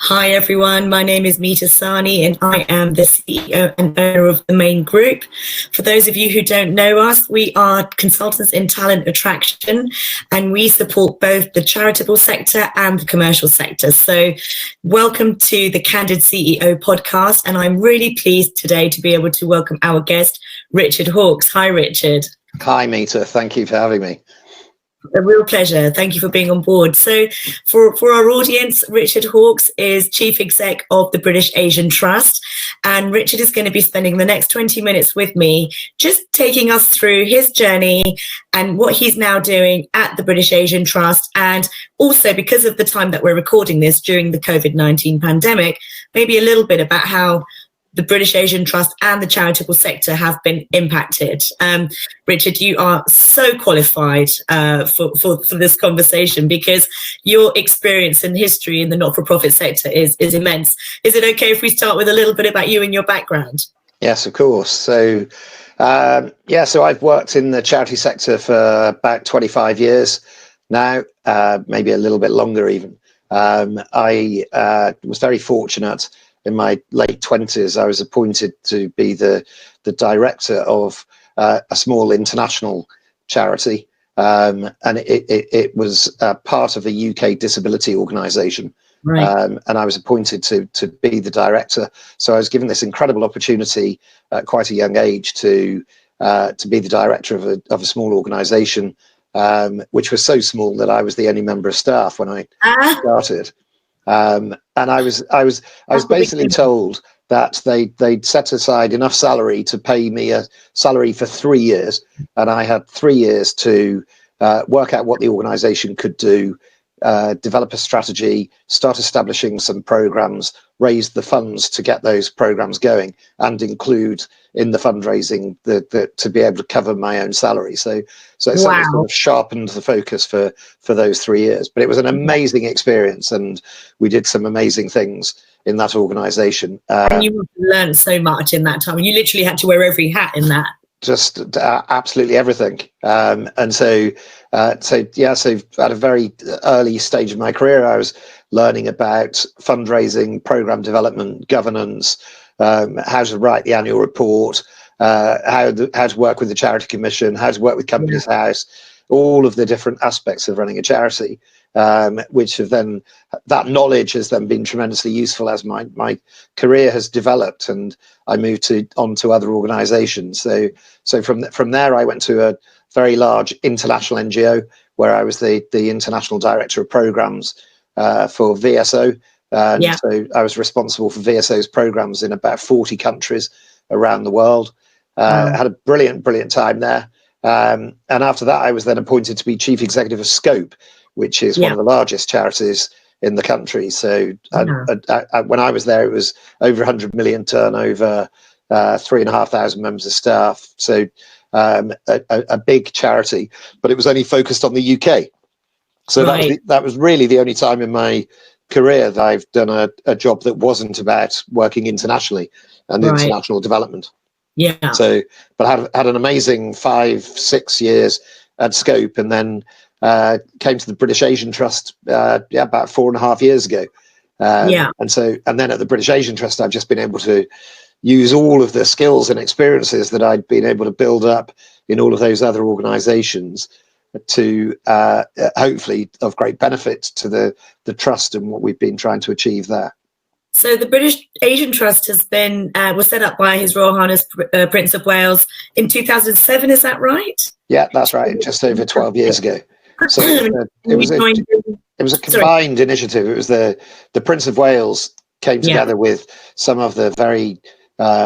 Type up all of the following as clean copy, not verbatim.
Hi everyone, my name is Meeta Sahni and I am the CEO and owner of the Main Group. For those of you who don't know us, we are consultants in talent attraction and we support both the charitable sector and the commercial sector. So welcome to the Candid CEO podcast, and I'm really pleased today to be able to welcome our guest, Richard Hawkes. Hi Richard. Hi Meeta, thank you for having me. A real pleasure. Thank you for being on board. So for our audience, Richard Hawkes is Chief Exec of the British Asian Trust. And Richard is going to be spending the next 20 minutes with me, just taking us through his journey and what he's now doing at the British Asian Trust. And also, because of the time that we're recording this during the COVID-19 pandemic, maybe a little bit about how the British Asian Trust and the charitable sector have been impacted. Richard, you are so qualified for this conversation because your experience and history in the not-for-profit sector is immense. Is it okay if we start with a little bit about you and your background? Yes, of course. So I've worked in the charity sector for about 25 years now, maybe a little bit longer even. I was very fortunate. In my late 20s, I was appointed to be the director of a small international charity, and it was part of a UK disability organisation. Right. And I was appointed to be the director. So I was given this incredible opportunity at quite a young age to be the director of a small organisation, which was so small that I was the only member of staff when I started. And I was basically told that they'd set aside enough salary to pay me a salary for 3 years, and I had 3 years to work out what the organisation could do, develop a strategy, start establishing some programs, raise the funds to get those programs going, and include in the fundraising to be able to cover my own salary. So it sort of sharpened the focus for those 3 years. But it was an amazing experience, and we did some amazing things in that organisation. And you learned so much in that time. You literally had to wear every hat in that. Just absolutely everything. So at a very early stage of my career, I was learning about fundraising, program development, governance, how to write the annual report, how to work with the Charity Commission, how to work with Companies House, all of the different aspects of running a charity, which have then, that knowledge has then been tremendously useful as my career has developed and I moved on to other organisations. So from there, I went to a very large international NGO where I was the international director of programs for VSO. So I was responsible for VSO's programs in about 40 countries around the world. Had a brilliant time there. And after that, I was then appointed to be chief executive of Scope, which is one of the largest charities in the country. So when I was there, it was over 100 million turnover, 3,500 members of staff. So a big charity, but it was only focused on the UK. So that was really the only time in my career that I've done a job that wasn't about working internationally and international development. Yeah. So, but had an amazing 5-6 years at Scope, and then came to the British Asian Trust about 4.5 years ago. And then at the British Asian Trust, I've just been able to use all of the skills and experiences that I'd been able to build up in all of those other organisations to hopefully of great benefit to the trust and what we've been trying to achieve there. So the British Asian Trust has been was set up by His Royal Highness Prince of Wales in 2007. Is that right? Yeah, that's right. Just over 12 years ago. So it was a combined initiative. It was the Prince of Wales came together with some of the very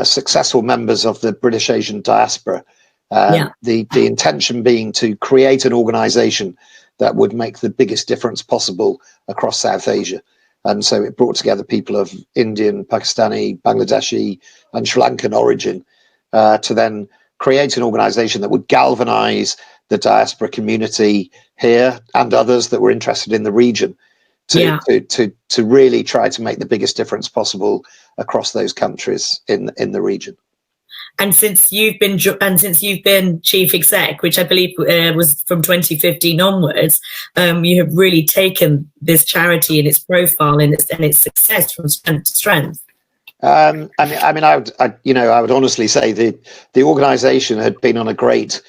successful members of the British Asian diaspora. The intention being to create an organisation that would make the biggest difference possible across South Asia. And so it brought together people of Indian, Pakistani, Bangladeshi and Sri Lankan origin to then create an organisation that would galvanise the diaspora community here and others that were interested in the region to really try to make the biggest difference possible across those countries in the region. And since you've been chief exec, which I believe was from 2015 onwards, you have really taken this charity and its profile and its success from strength to strength. I would honestly say the organisation had been on a great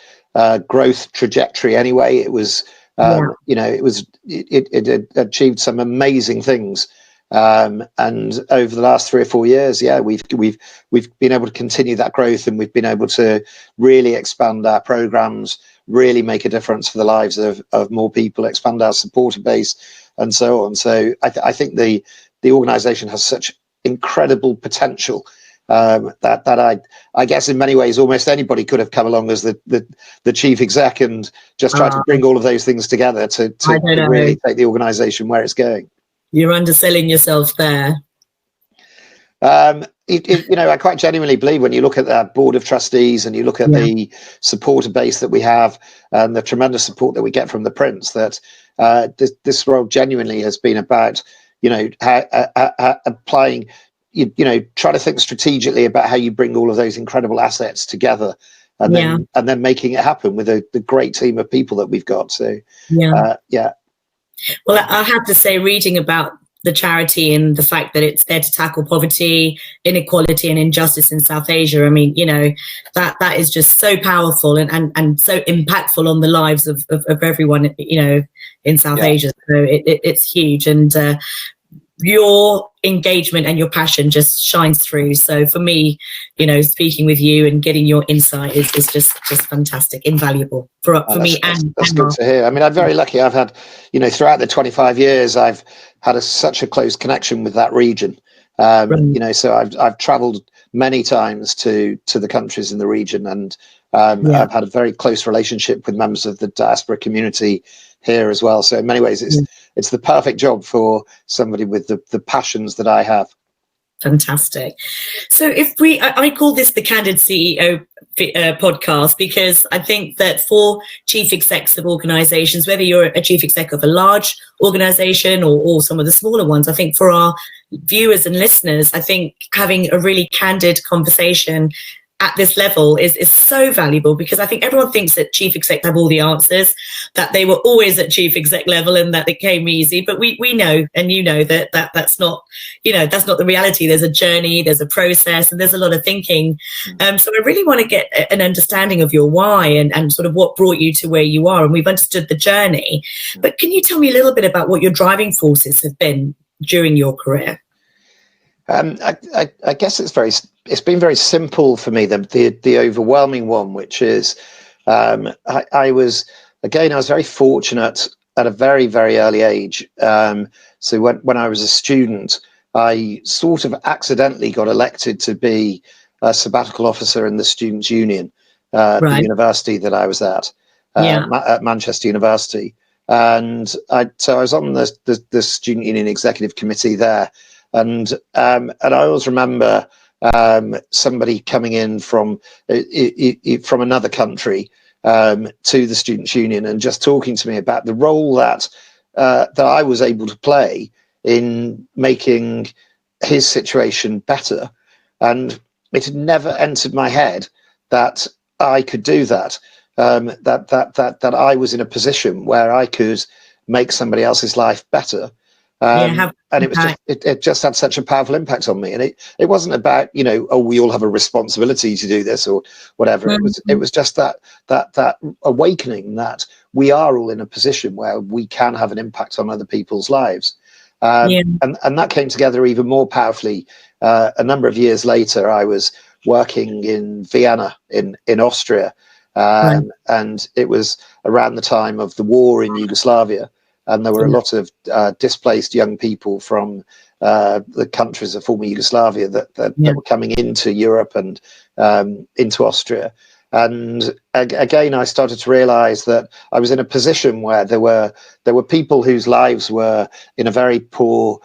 growth trajectory anyway. It was, it had achieved some amazing things. And over the last 3 or 4 years, we've been able to continue that growth, and we've been able to really expand our programs, really make a difference for the lives of more people, expand our supporter base, and so on. So I think the organisation has such incredible potential that I guess in many ways almost anybody could have come along as the chief exec and just tried to bring all of those things together to really take the organisation where it's going. You're underselling yourself there. I quite genuinely believe when you look at that board of trustees and you look at the supporter base that we have and the tremendous support that we get from the Prince, that this role genuinely has been about, applying, try to think strategically about how you bring all of those incredible assets together and then making it happen with the great team of people that we've got. So, Well, I have to say, reading about the charity and the fact that it's there to tackle poverty, inequality and injustice in South Asia, I mean, that is just so powerful and so impactful on the lives of everyone, in South Asia. So it's huge. And your engagement and your passion just shines through. So for me, speaking with you and getting your insight is just fantastic, invaluable for me. That's good to hear. I mean, I'm very lucky. I've had, throughout the 25 years, I've had such a close connection with that region. So I've traveled many times to the countries in the region, and I've had a very close relationship with members of the diaspora community here as well. So in many ways, it's the perfect job for somebody with the passions that I have. Fantastic. So I call this the Candid CEO podcast, because I think that for chief execs of organizations, whether you're a chief exec of a large organization or some of the smaller ones, I think for our viewers and listeners, I think having a really candid conversation at this level is so valuable, because I think everyone thinks that chief exec have all the answers, that they were always at chief exec level and that it came easy. But we know, and that's not, that's not the reality. There's a journey, there's a process, and there's a lot of thinking. So I really want to get an understanding of your why and sort of what brought you to where you are. And we've understood the journey, but can you tell me a little bit about what your driving forces have been during your career? I guess it's been very simple for me. The overwhelming one, which is, I was very fortunate at a very, very early age. So when I was a student, I sort of accidentally got elected to be a sabbatical officer in the Students' Union, the university that I was at Manchester University. And so I was on the Student Union Executive Committee there. And I always remember somebody coming in from another country to the Students' Union and just talking to me about the role that I was able to play in making his situation better. And it had never entered my head that I could do that. That I was in a position where I could make somebody else's life better. And it just had such a powerful impact on me. And it wasn't about, we all have a responsibility to do this or whatever. It was just that awakening that we are all in a position where we can have an impact on other people's lives. And that came together even more powerfully. A number of years later, I was working in Vienna in Austria. And it was around the time of the war in Yugoslavia. And there were a lot of displaced young people from the countries of former Yugoslavia that were coming into Europe and into Austria. And again, I started to realize that I was in a position where there were people whose lives were in a very poor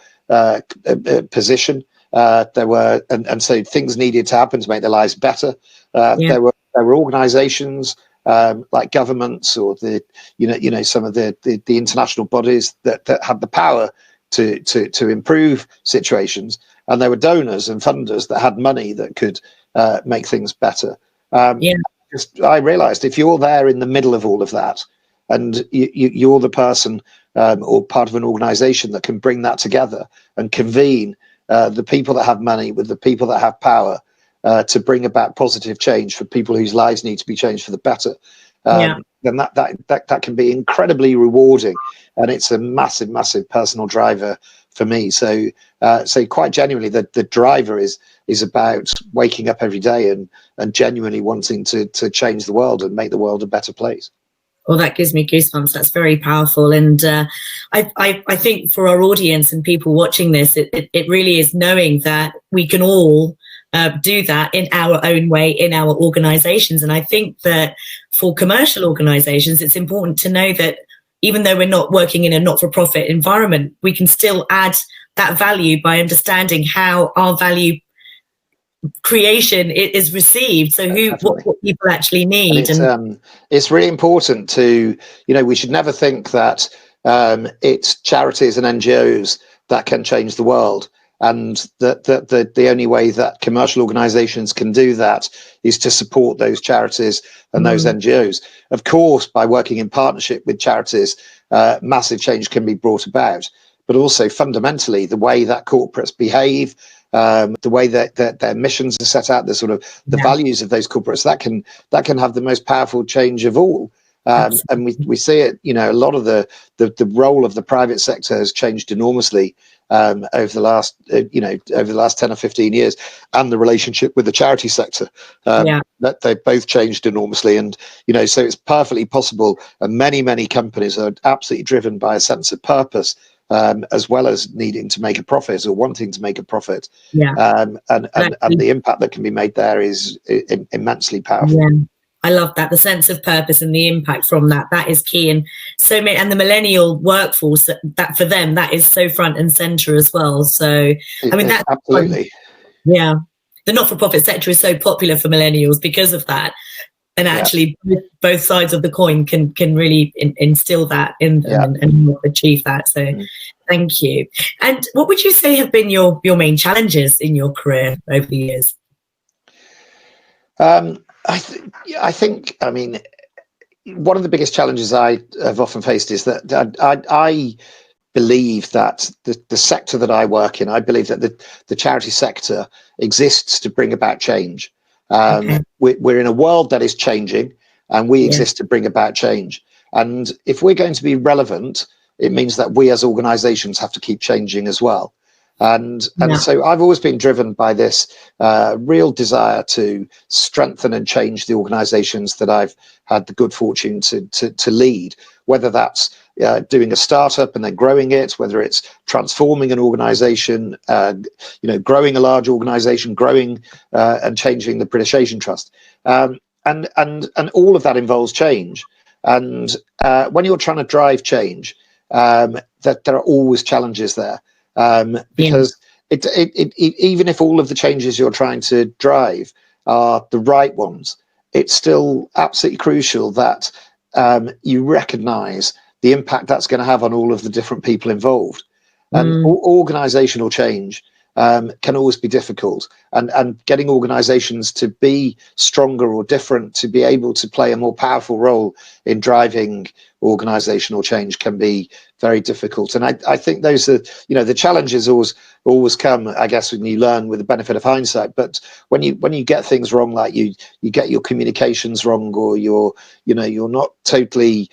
position. And so things needed to happen to make their lives better. There were organizations like governments or some of the international bodies that had the power to improve situations, and there were donors and funders that had money that could make things better. Yeah. I realized if you're there in the middle of all of that, and you're the person or part of an organization that can bring that together and convene the people that have money with the people that have power to bring about positive change for people whose lives need to be changed for the better, then that can be incredibly rewarding, and it's a massive personal driver for me. So quite genuinely, the driver is about waking up every day and genuinely wanting to change the world and make the world a better place. Well, that gives me goosebumps. That's very powerful. And I think for our audience and people watching this, it really is knowing that we can all do that in our own way in our organizations. And I think that for commercial organizations, it's important to know that even though we're not working in a not-for-profit environment, we can still add that value by understanding how our value creation is received. So what people actually need. It's really important to, we should never think that it's charities and NGOs that can change the world, and that the only way that commercial organizations can do that is to support those charities and those NGOs. Of course, by working in partnership with charities, massive change can be brought about, but also fundamentally the way that corporates behave, the way that their missions are set out, the values of those corporates, that can have the most powerful change of all. And we see it, a lot of the role of the private sector has changed enormously over the last 10 or 15 years, and the relationship with the charity sector, that they've both changed enormously. And so it's perfectly possible, and many companies are absolutely driven by a sense of purpose, as well as needing to make a profit or wanting to make a profit. And the impact that can be made there is immensely powerful. I love that, the sense of purpose and the impact from that is key. And and the millennial workforce, that for them, that is so front and center as well. So that's absolutely, the not-for-profit sector is so popular for millennials because of that. And actually both sides of the coin can really instill that in them and achieve that. So thank you. And what would you say have been your main challenges in your career over the years? I think, one of the biggest challenges I have often faced is that I believe that the sector that I work in, I believe that the charity sector exists to bring about change. We're in a world that is changing, and we exist to bring about change. And if we're going to be relevant, it means that we as organizations have to keep changing as well. And so I've always been driven by this real desire to strengthen and change the organizations that I've had the good fortune to lead, whether that's doing a startup and then growing it, whether it's transforming an organization, growing a large organization, growing and changing the British Asian Trust. And all of that involves change. And when you're trying to drive change, that there are always challenges there. Because even if all of the changes you're trying to drive are the right ones, it's still absolutely crucial that you recognize the impact that's going to have on all of the different people involved. And organizational change can always be difficult, and getting organizations to be stronger or different, to be able to play a more powerful role in driving organizational change, can be very difficult. And I think those are, the challenges always come, I guess, when you learn with the benefit of hindsight. But when you get things wrong, like you get your communications wrong, or you're not totally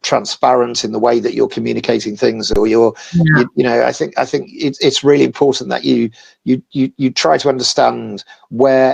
transparent in the way that you're communicating things, or I think it's really important that you try to understand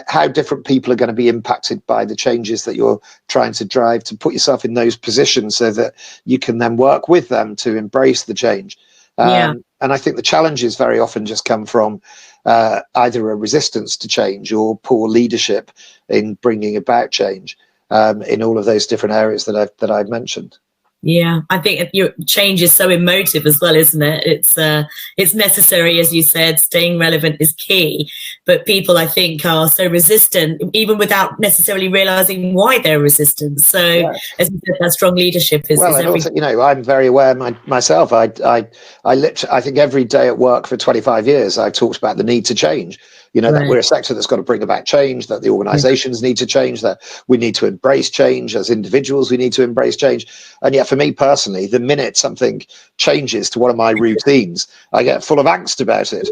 how different people are going to be impacted by the changes that you're trying to drive, to put yourself in those positions so that you can then work with them to embrace the change. And I think the challenges very often just come from either a resistance to change or poor leadership in bringing about change in all of those different areas that I've mentioned. Yeah, I think your change is so emotive as well, isn't it? It's necessary, as you said. Staying relevant is key, but people, I think, are so resistant, even without necessarily realizing why they're resistant. So, as you said, that strong leadership is everything. Also, I'm very aware myself. I think every day at work for 25 years, I've talked about the need to change. that we're a sector that's got to bring about change, that the organizations need to change, that we need to embrace change as individuals, we need to embrace change. And yet for me personally, the minute something changes to one of my routines, I get full of angst about it.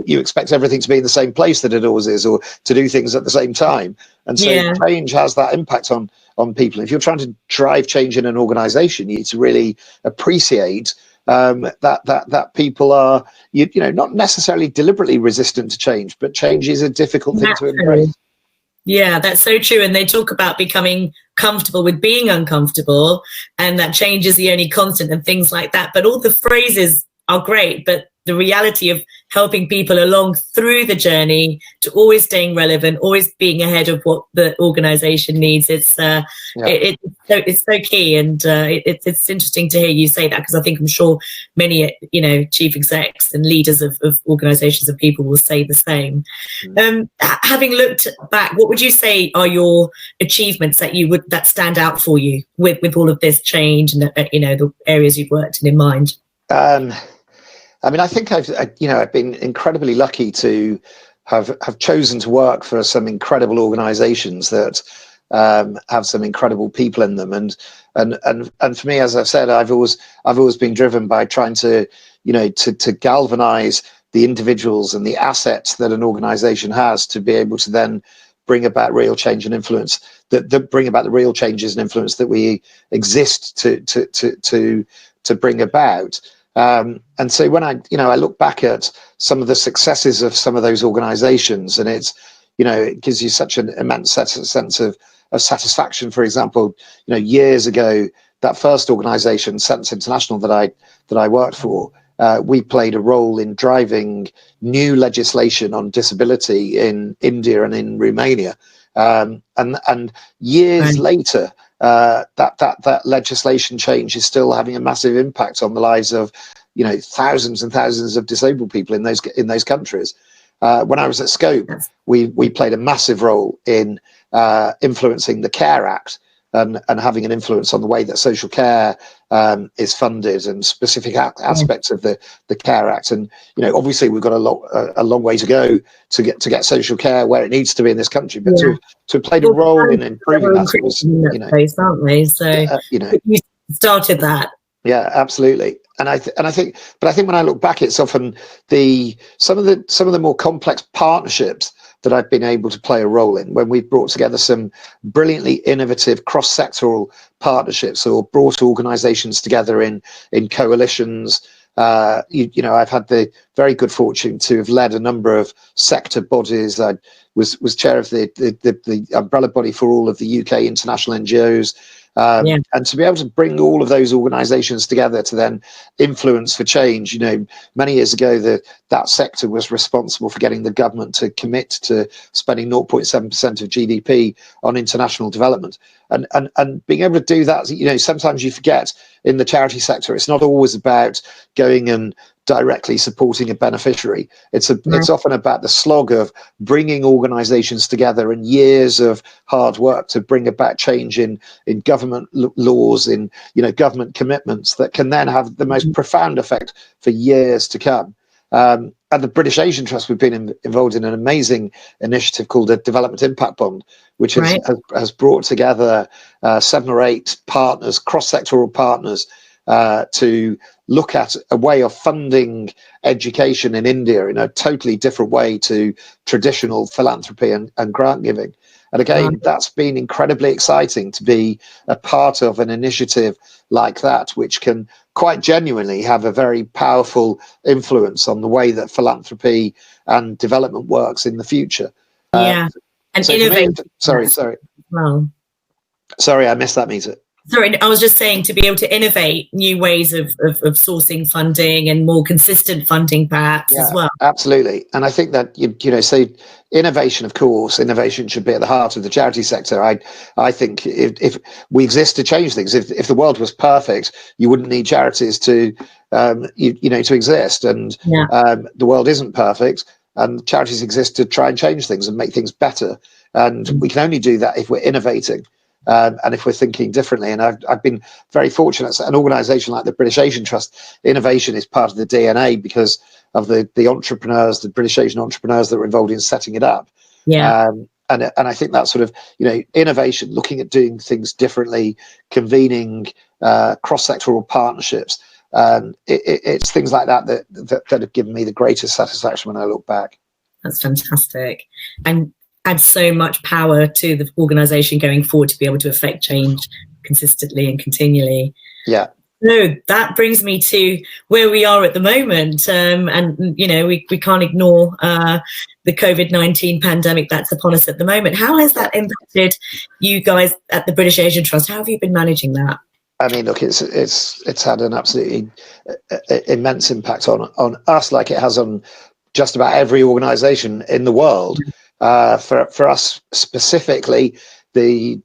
You expect everything to be in the same place that it always is, or to do things at the same time. And so change has that impact on people. If you're trying to drive change in an organization, you need to really appreciate that people are, not necessarily deliberately resistant to change, but change is a difficult thing to embrace. Yeah, that's so true. And they talk about becoming comfortable with being uncomfortable, and that change is the only constant and things like that. But all the phrases are great, but the reality of helping people along through the journey to always staying relevant, always being ahead of what the organization needs, it's so key. And it's interesting to hear you say that, because I think I'm sure many chief execs and leaders of organizations and people will say the same. Having looked back, what would you say are your achievements that stand out for you with all of this change and the areas you've worked in mind? I think I've been incredibly lucky to have chosen to work for some incredible organisations that have some incredible people in them, and for me, as I've said, I've always been driven by trying to to galvanise the individuals and the assets that an organisation has to be able to then bring about real change and influence, that bring about the real changes and influence that we exist to bring about. And so when I look back at some of the successes of some of those organizations, and it gives you such an immense sense of satisfaction. For example, years ago, that first organization, Sense International, that I worked for, we played a role in driving new legislation on disability in India and in Romania. And years later, that legislation change is still having a massive impact on the lives of thousands and thousands of disabled people in those countries. When I was at Scope, we played a massive role in influencing the Care Act and having an influence on the way that social care is funded and specific aspects of the Care Act. And obviously we've got a long way to go to get social care where it needs to be in this country, but to have played a role in improving that was, place, aren't we? So you started that. Yeah, absolutely. And I think when I look back, it's often some of the more complex partnerships that I've been able to play a role in, when we've brought together some brilliantly innovative cross-sectoral partnerships, or brought organizations together in coalitions. I've had the very good fortune to have led a number of sector bodies. I was chair of the umbrella body for all of the UK international NGOs. And to be able to bring all of those organizations together to then influence for change. Many years ago, that sector was responsible for getting the government to commit to spending 0.7% of GDP on international development, and being able to do that. Sometimes you forget in the charity sector, it's not always about going and directly supporting a beneficiary. It's often about the slog of bringing organizations together and years of hard work to bring about change in government laws, in government commitments that can then have the most profound effect for years to come. At the British Asian Trust, we've been involved in an amazing initiative called a Development Impact Bond, which has brought together 7 or 8 partners, cross-sectoral partners, to look at a way of funding education in India in a totally different way to traditional philanthropy and grant giving. And again, that's been incredibly exciting to be a part of an initiative like that, which can quite genuinely have a very powerful influence on the way that philanthropy and development works in the future. And so innovate. Sorry, I missed that, Meeta. Sorry, I was just saying, to be able to innovate new ways of sourcing funding and more consistent funding, perhaps, as well. Absolutely. And I think that, so innovation, of course, innovation should be at the heart of the charity sector. I think if we exist to change things, if the world was perfect, you wouldn't need charities to exist. And the world isn't perfect, and charities exist to try and change things and make things better. And we can only do that if we're innovating. And if we're thinking differently, and I've been very fortunate, an organisation like the British Asian Trust, innovation is part of the DNA because of the entrepreneurs, the British Asian entrepreneurs that were involved in setting it up. Yeah. And I think that sort of, innovation, looking at doing things differently, convening cross-sectoral partnerships, it's things like that have given me the greatest satisfaction when I look back. That's fantastic, and adds so much power to the organisation going forward to be able to affect change consistently and continually. Yeah. No, that brings me to where we are at the moment, and we can't ignore the COVID-19 pandemic that's upon us at the moment. How has that impacted you guys at the British Asian Trust? How have you been managing that? I mean, look, it's had an absolutely immense impact on us, like it has on just about every organisation in the world. For us specifically, I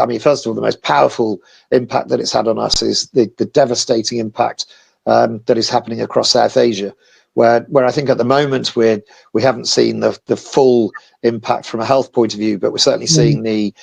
mean, first of all, the most powerful impact that it's had on us is the devastating impact that is happening across South Asia, where I think at the moment we haven't seen the full impact from a health point of view, but we're certainly seeing the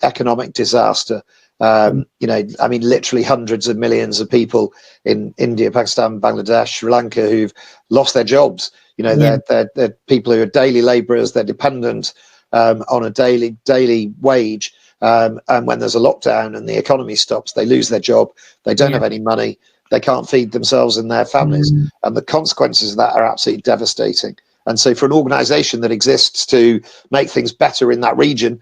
economic disaster. I mean, literally hundreds of millions of people in India, Pakistan, Bangladesh, Sri Lanka who've lost their jobs. They're people who are daily labourers. They're dependent on a daily wage. And when there's a lockdown and the economy stops, they lose their job. They don't have any money. They can't feed themselves and their families. And the consequences of that are absolutely devastating. And so for an organisation that exists to make things better in that region,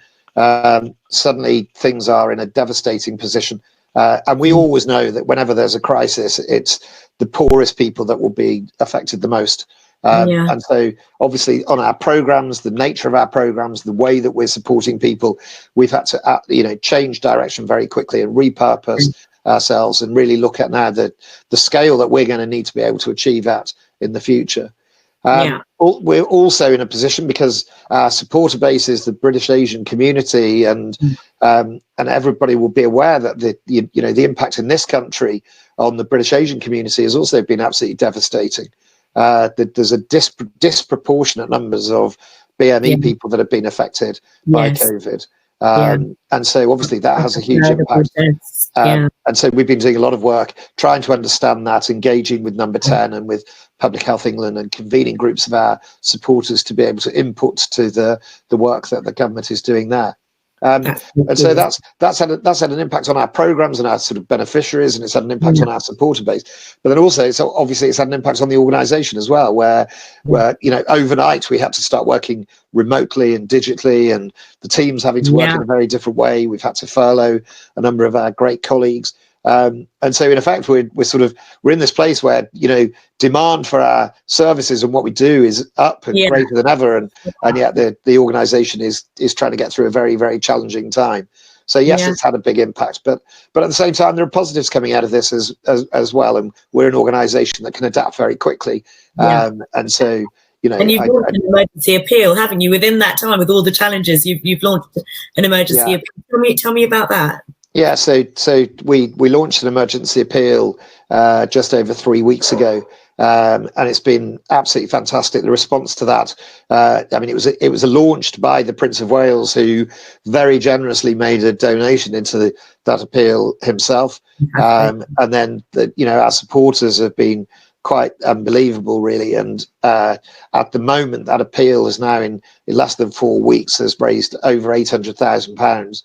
suddenly things are in a devastating position. And we always know that whenever there's a crisis, it's the poorest people that will be affected the most. And so obviously on our programs, the nature of our programs, the way that we're supporting people, we've had to change direction very quickly and repurpose ourselves and really look at now the scale that we're going to need to be able to achieve at in the future. We're also in a position because our supporter base is the British Asian community, and everybody will be aware that the impact in this country on the British Asian community has also been absolutely devastating. There's a disproportionate numbers of BME people that have been affected by COVID. And so obviously that has a huge impact. And so we've been doing a lot of work trying to understand that, engaging with Number 10 and with Public Health England and convening groups of our supporters to be able to input to the work that the government is doing there. And so that's had an impact on our programs and our sort of beneficiaries, and it's had an impact on our supporter base. But then also, obviously it's had an impact on the organisation as well, where overnight we had to start working remotely and digitally, and the team's having to work in a very different way. We've had to furlough a number of our great colleagues. And so in effect, we're in this place where, demand for our services and what we do is up and greater than ever. And yet the organization is trying to get through a very, very challenging time. So yes, it's had a big impact, but at the same time, there are positives coming out of this as well. And we're an organization that can adapt very quickly. And so, and you've launched an emergency appeal, haven't you? Within that time, with all the challenges, you've launched an emergency appeal. Tell me about that. Yeah, so we launched an emergency appeal just over 3 weeks ago, and it's been absolutely fantastic. The response to that, I mean, it was launched by the Prince of Wales, who very generously made a donation into that appeal himself, and then our supporters have been quite unbelievable, really. And at the moment, that appeal is now in less than 4 weeks has raised over £800,000.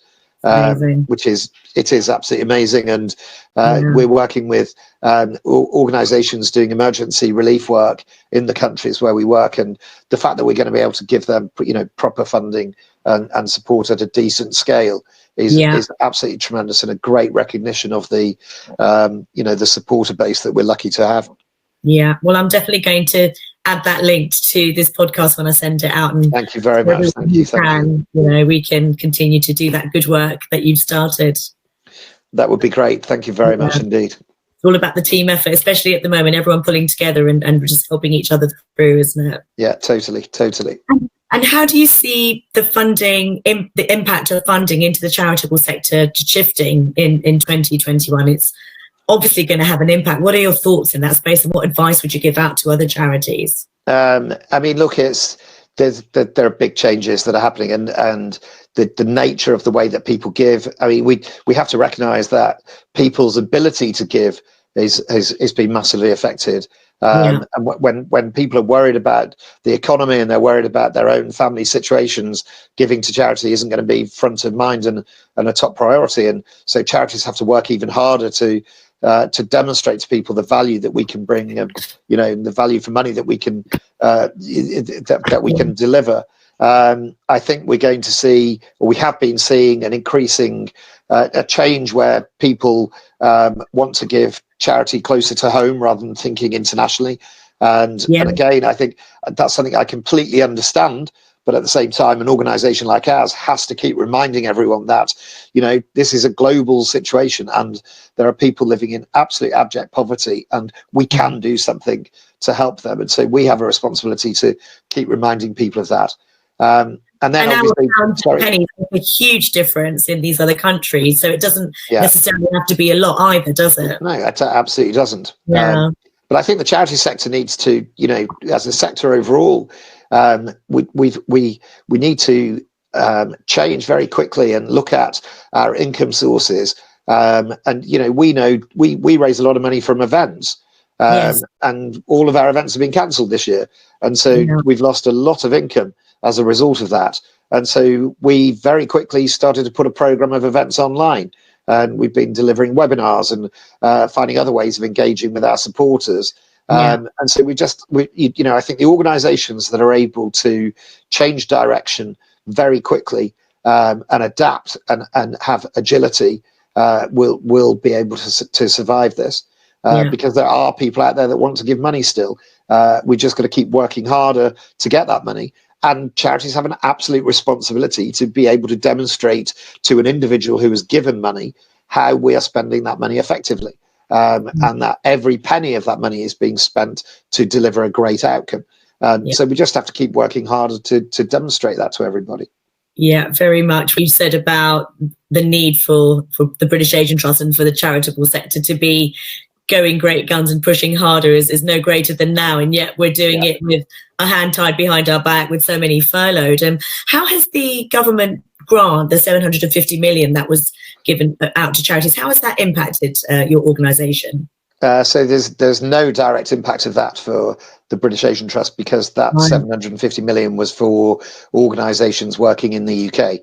Which is absolutely amazing, and we're working with organisations doing emergency relief work in the countries where we work, and the fact that we're going to be able to give them proper funding and support at a decent scale is absolutely tremendous, and a great recognition of the the supporter base that we're lucky to have. Well, I'm definitely going to add that link to this podcast when I send it out. And thank you very much. Thank you. We can continue to do that good work that you've started. That would be great. Thank you very much indeed. It's all about the team effort, especially at the moment, everyone pulling together and just helping each other through, isn't it? Yeah, totally. And how do you see the funding, the impact of funding into the charitable sector shifting in 2021? It's obviously going to have an impact. What are your thoughts in that space, and what advice would you give out to other charities? I mean, look, it's there are big changes that are happening, and the nature of the way that people give. I mean, we have to recognise that people's ability to give is been massively affected. And when people are worried about the economy and they're worried about their own family situations, giving to charity isn't going to be front of mind and a top priority. And so charities have to work even harder to demonstrate to people the value that we can bring, the value for money that we can that we can deliver. I think we're going to see, or we have been seeing, an increasing a change where people want to give charity closer to home rather than thinking internationally. And again, I think that's something I completely understand. But at the same time, an organisation like ours has to keep reminding everyone that, this is a global situation and there are people living in absolute abject poverty, and we can do something to help them. And so we have a responsibility to keep reminding people of that. And then obviously, pennies make a huge difference in these other countries. So it doesn't necessarily have to be a lot either, does it? No, it absolutely doesn't. Yeah. But I think the charity sector needs to, as a sector overall, we need to change very quickly and look at our income sources. And we know we raise a lot of money from events, and all of our events have been cancelled this year, and so we've lost a lot of income as a result of that. And so we very quickly started to put a program of events online, and we've been delivering webinars and finding other ways of engaging with our supporters. And so I think the organizations that are able to change direction very quickly and adapt and have agility will be able to survive this, because there are people out there that want to give money still. We just got to keep working harder to get that money. And charities have an absolute responsibility to be able to demonstrate to an individual who has given money how we are spending that money effectively. And that every penny of that money is being spent to deliver a great outcome. So we just have to keep working harder to demonstrate that to everybody. Yeah, very much. You said about the need for the British Asian Trust and for the charitable sector to be going great guns and pushing harder is no greater than now. And yet we're doing it with a hand tied behind our back with so many furloughed. And how has the government grant, the 750 million that was given out to charities, how has that impacted your organisation? So there's no direct impact of that for the British Asian Trust, because that 750 million was for organisations working in the UK.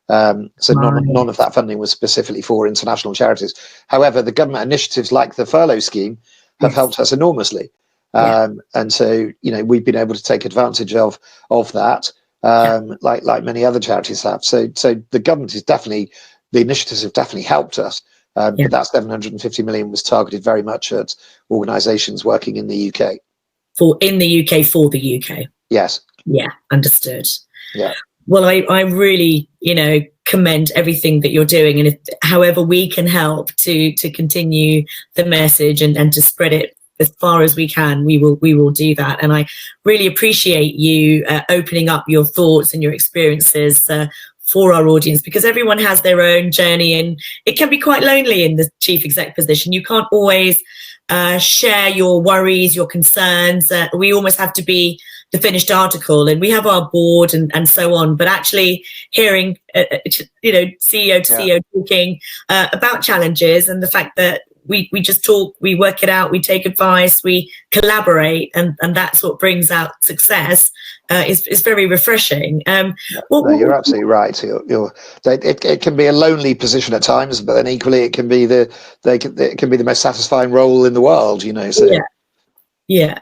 So none of that funding was specifically for international charities. However, the government initiatives like the furlough scheme have helped us enormously. And so, we've been able to take advantage of that, like many other charities have. So the government the initiatives have definitely helped us. But that 750 million was targeted very much at organisations working in the UK. For the UK. Yes. Yeah, understood. Yeah. Well, I really, commend everything that you're doing, and however we can help to continue the message and to spread it as far as we can, we will do that. And I really appreciate you opening up your thoughts and your experiences for our audience, because everyone has their own journey, and it can be quite lonely in the chief exec position. You can't always share your worries, your concerns. We almost have to be the finished article, and we have our board and so on. But actually hearing, CEO to CEO talking about challenges and the fact that we just talk, we work it out, we take advice, we collaborate, and that's what brings out success is very refreshing. You're absolutely right. It can be a lonely position at times, but then equally it can be it can be the most satisfying role in the world. So. Yeah.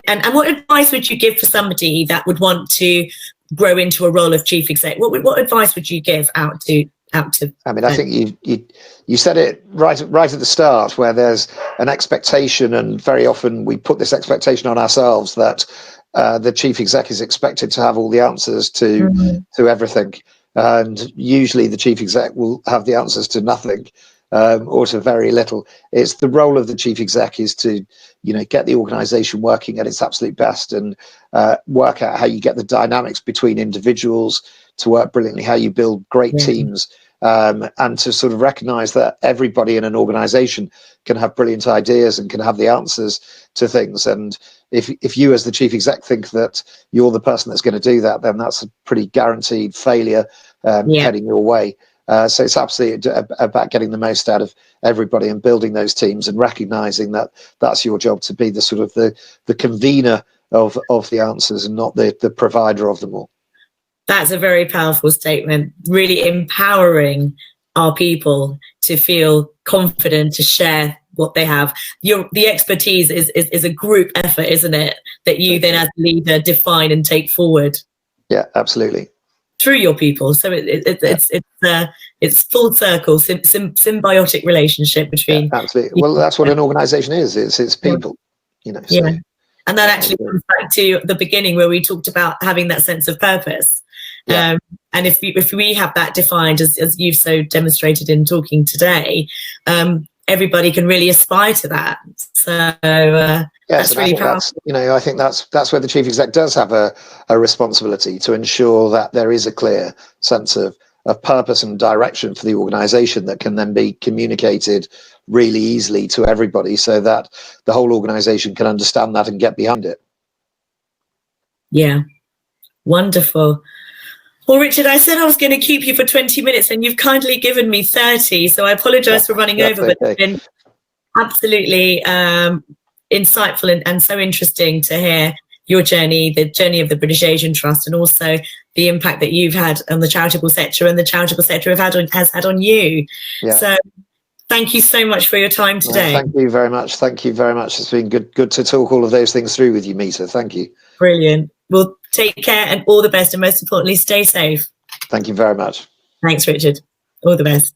And what advice would you give for somebody that would want to grow into a role of chief exec? What advice would you give out to? I mean, I think you said it right at the start, where there's an expectation, and very often we put this expectation on ourselves that the chief exec is expected to have all the answers to everything, and usually the chief exec will have the answers to nothing. Or to very little. It's the role of the chief exec is to, get the organisation working at its absolute best, and work out how you get the dynamics between individuals to work brilliantly, how you build great teams, and to sort of recognise that everybody in an organisation can have brilliant ideas and can have the answers to things. And if you as the chief exec think that you're the person that's going to do that, then that's a pretty guaranteed failure heading your way. So it's absolutely about getting the most out of everybody and building those teams and recognizing that that's your job, to be the sort of the convener of the answers and not the provider of them all. That's a very powerful statement, really empowering our people to feel confident to share what they have. The expertise is a group effort, isn't it? That you then as a leader define and take forward. Yeah, absolutely. Through your people. So it's full circle, symbiotic relationship between. Yeah, absolutely. Well, that's what an organization is. It's people, you know. So, yeah. And that actually comes back to the beginning where we talked about having that sense of purpose. Yeah. And if we have that defined, as you've so demonstrated in talking today, everybody can really aspire to that. So that's really powerful. You know, I think that's where the chief exec does have a responsibility to ensure that there is a clear sense of purpose and direction for the organization that can then be communicated really easily to everybody, so that the whole organization can understand that and get behind it. Yeah, wonderful. Well, Richard, I said I was going to keep you for 20 minutes and you've kindly given me 30, so I apologize for running over, but it's been absolutely insightful and so interesting to hear your journey, the journey of the British Asian Trust, and also the impact that you've had on the charitable sector and the charitable sector has had on you. Yeah. So thank you so much for your time today. Thank you very much. Thank you very much. It's been good to talk all of those things through with you, Meeta. Thank you. Brilliant. Well, take care and all the best, and most importantly, stay safe. Thank you very much. Thanks, Richard. All the best.